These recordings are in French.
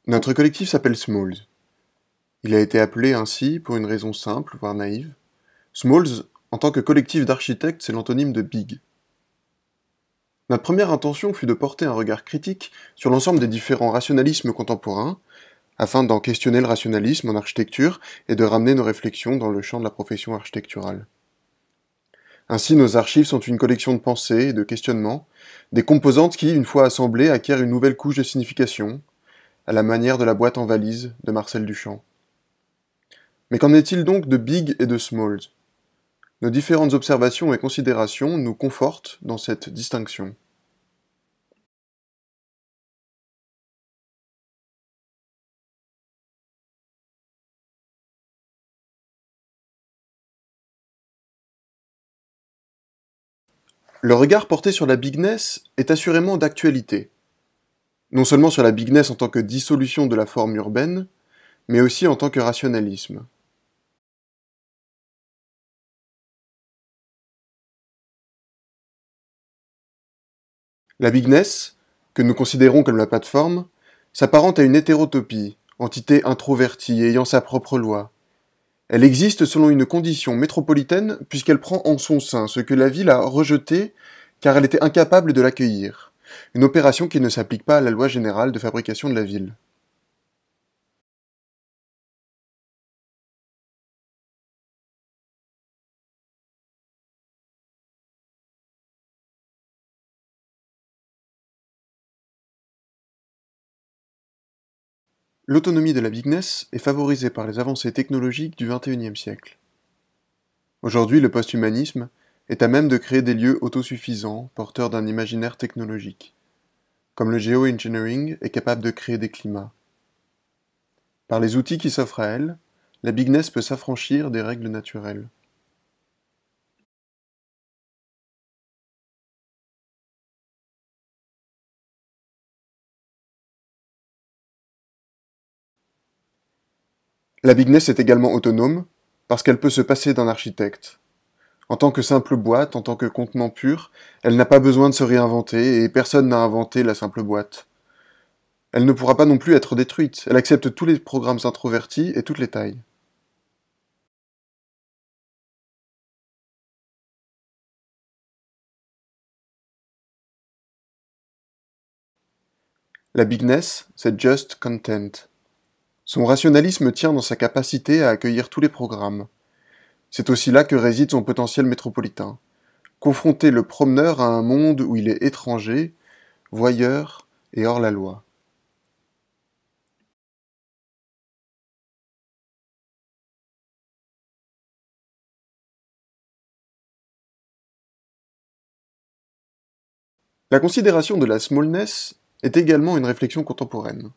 Notre collectif s'appelle Smalls. Il a été appelé ainsi pour une raison simple, voire naïve. Smalls, en tant que collectif d'architectes, c'est l'antonyme de Big. Notre première intention fut de porter un regard critique sur l'ensemble des différents rationalismes contemporains, afin d'en questionner le rationalisme en architecture et de ramener nos réflexions dans le champ de la profession architecturale. Ainsi, nos archives sont une collection de pensées et de questionnements, des composantes qui, une fois assemblées, acquièrent une nouvelle couche de signification, à la manière de la boîte en valise de Marcel Duchamp. Mais qu'en est-il donc de Big et de Smalls? Nos différentes observations et considérations nous confortent dans cette distinction. Le regard porté sur la bigness est assurément d'actualité. Non seulement sur la bigness en tant que dissolution de la forme urbaine, mais aussi en tant que rationalisme. La bigness, que nous considérons comme la plateforme, s'apparente à une hétérotopie, entité introvertie ayant sa propre loi. Elle existe selon une condition métropolitaine puisqu'elle prend en son sein ce que la ville a rejeté car elle était incapable de l'accueillir, une opération qui ne s'applique pas à la loi générale de fabrication de la ville. L'autonomie de la bigness est favorisée par les avancées technologiques du XXIe siècle. Aujourd'hui, le post-humanisme est à même de créer des lieux autosuffisants, porteurs d'un imaginaire technologique, comme le géo-engineering est capable de créer des climats. Par les outils qui s'offrent à elle, la bigness peut s'affranchir des règles naturelles. La bigness est également autonome, parce qu'elle peut se passer d'un architecte. En tant que simple boîte, en tant que contenant pur, elle n'a pas besoin de se réinventer, et personne n'a inventé la simple boîte. Elle ne pourra pas non plus être détruite, elle accepte tous les programmes introvertis et toutes les tailles. La bigness, c'est just content. Son rationalisme tient dans sa capacité à accueillir tous les programmes. C'est aussi là que réside son potentiel métropolitain. Confronter le promeneur à un monde où il est étranger, voyeur et hors la loi. La considération de la smallness est également une réflexion contemporaine.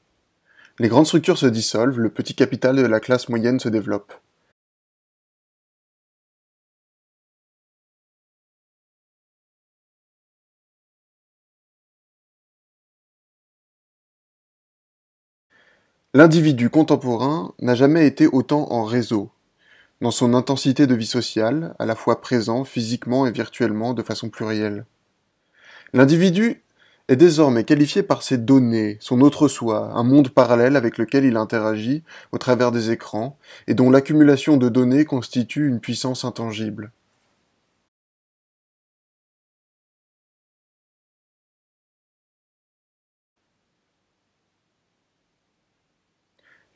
Les grandes structures se dissolvent, le petit capital de la classe moyenne se développe. L'individu contemporain n'a jamais été autant en réseau, dans son intensité de vie sociale, à la fois présent physiquement et virtuellement de façon plurielle. L'individu est désormais qualifié par ses données, son autre soi, un monde parallèle avec lequel il interagit au travers des écrans, et dont l'accumulation de données constitue une puissance intangible.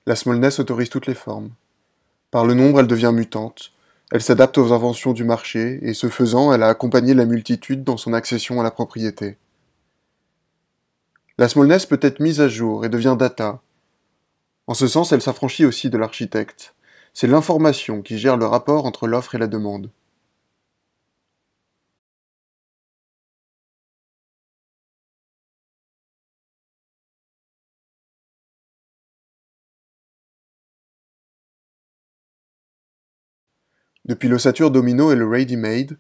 La smallness autorise toutes les formes. Par le nombre, elle devient mutante. Elle s'adapte aux inventions du marché, et ce faisant, elle a accompagné la multitude dans son accession à la propriété. La smallness peut être mise à jour et devient data. En ce sens, elle s'affranchit aussi de l'architecte. C'est l'information qui gère le rapport entre l'offre et la demande. Depuis l'ossature domino et le ready-made,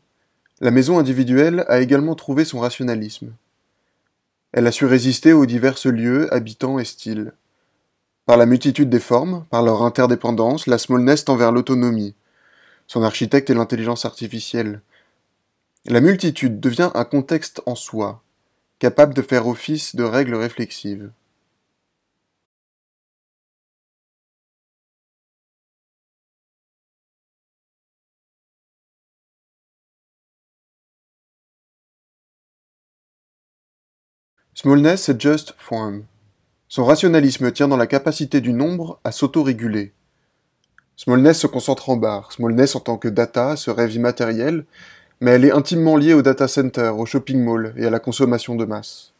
la maison individuelle a également trouvé son rationalisme. Elle a su résister aux divers lieux, habitants et styles. Par la multitude des formes, par leur interdépendance, la smallness tend vers l'autonomie. Son architecte est l'intelligence artificielle. La multitude devient un contexte en soi, capable de faire office de règles réflexives. Smallness est just form. Son rationalisme tient dans la capacité du nombre à s'auto-réguler. Smallness se concentre en barre. Smallness en tant que data se rêve immatérielle, mais elle est intimement liée au data center, au shopping mall et à la consommation de masse.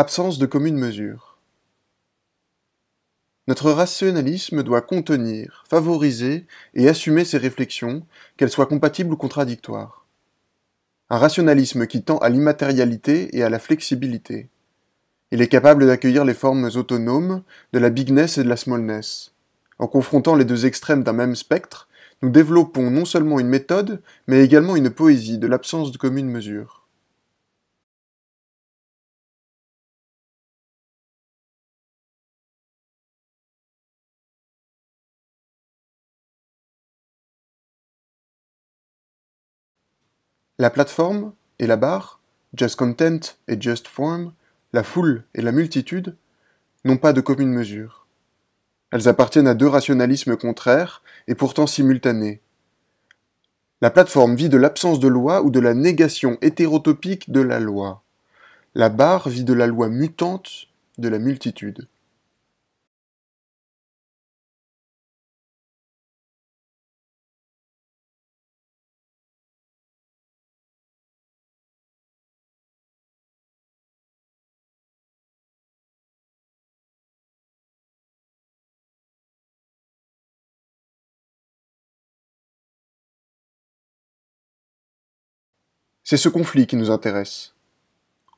Absence de commune mesure. Notre rationalisme doit contenir, favoriser et assumer ces réflexions, qu'elles soient compatibles ou contradictoires. Un rationalisme qui tend à l'immatérialité et à la flexibilité. Il est capable d'accueillir les formes autonomes de la bigness et de la smallness. En confrontant les deux extrêmes d'un même spectre, nous développons non seulement une méthode, mais également une poésie de l'absence de commune mesure. La plateforme et la barre, just content et just form, la foule et la multitude, n'ont pas de commune mesure. Elles appartiennent à deux rationalismes contraires et pourtant simultanés. La plateforme vit de l'absence de loi ou de la négation hétérotopique de la loi. La barre vit de la loi mutante de la multitude. C'est ce conflit qui nous intéresse.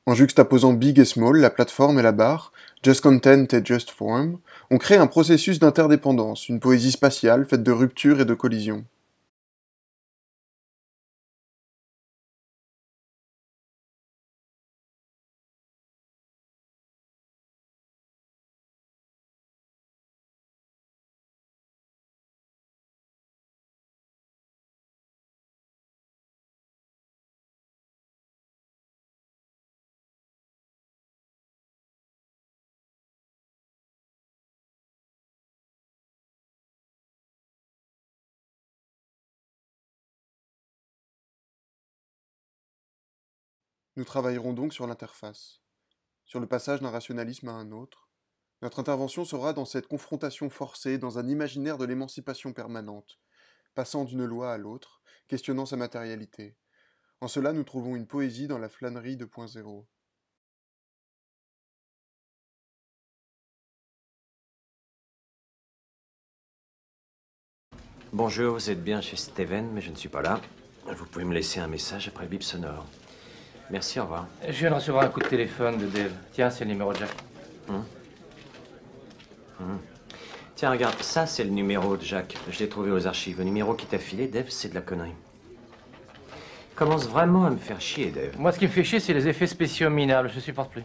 En juxtaposant big et small, la plateforme et la barre, just content et just form, on crée un processus d'interdépendance, une poésie spatiale faite de ruptures et de collisions. Nous travaillerons donc sur l'interface, sur le passage d'un rationalisme à un autre. Notre intervention sera dans cette confrontation forcée, dans un imaginaire de l'émancipation permanente, passant d'une loi à l'autre, questionnant sa matérialité. En cela, nous trouvons une poésie dans la flânerie 2.0. Bonjour, vous êtes bien chez Steven, mais je ne suis pas là. Vous pouvez me laisser un message après le bip sonore. Merci, au revoir. Je viens de recevoir un coup de téléphone de Dave. Tiens, c'est le numéro de Jack. Tiens, regarde, ça c'est le numéro de Jack. Je l'ai trouvé aux archives. Le numéro qui t'a filé, Dave, c'est de la connerie. Commence vraiment à me faire chier, Dave. Moi, ce qui me fait chier, c'est les effets spéciaux minables. Je supporte plus.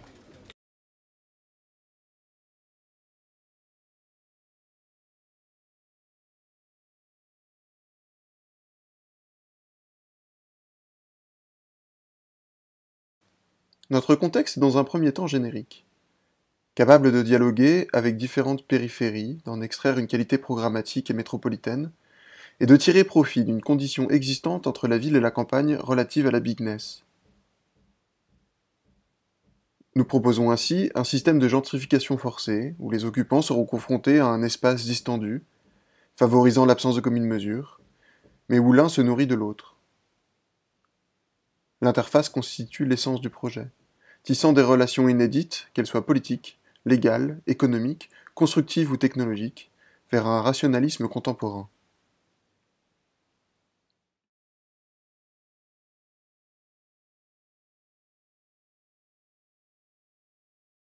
Notre contexte est dans un premier temps générique. Capable de dialoguer avec différentes périphéries, d'en extraire une qualité programmatique et métropolitaine, et de tirer profit d'une condition existante entre la ville et la campagne relative à la bigness. Nous proposons ainsi un système de gentrification forcée, où les occupants seront confrontés à un espace distendu, favorisant l'absence de commune mesure, mais où l'un se nourrit de l'autre. L'interface constitue l'essence du projet, tissant des relations inédites, qu'elles soient politiques, légales, économiques, constructives ou technologiques, vers un rationalisme contemporain.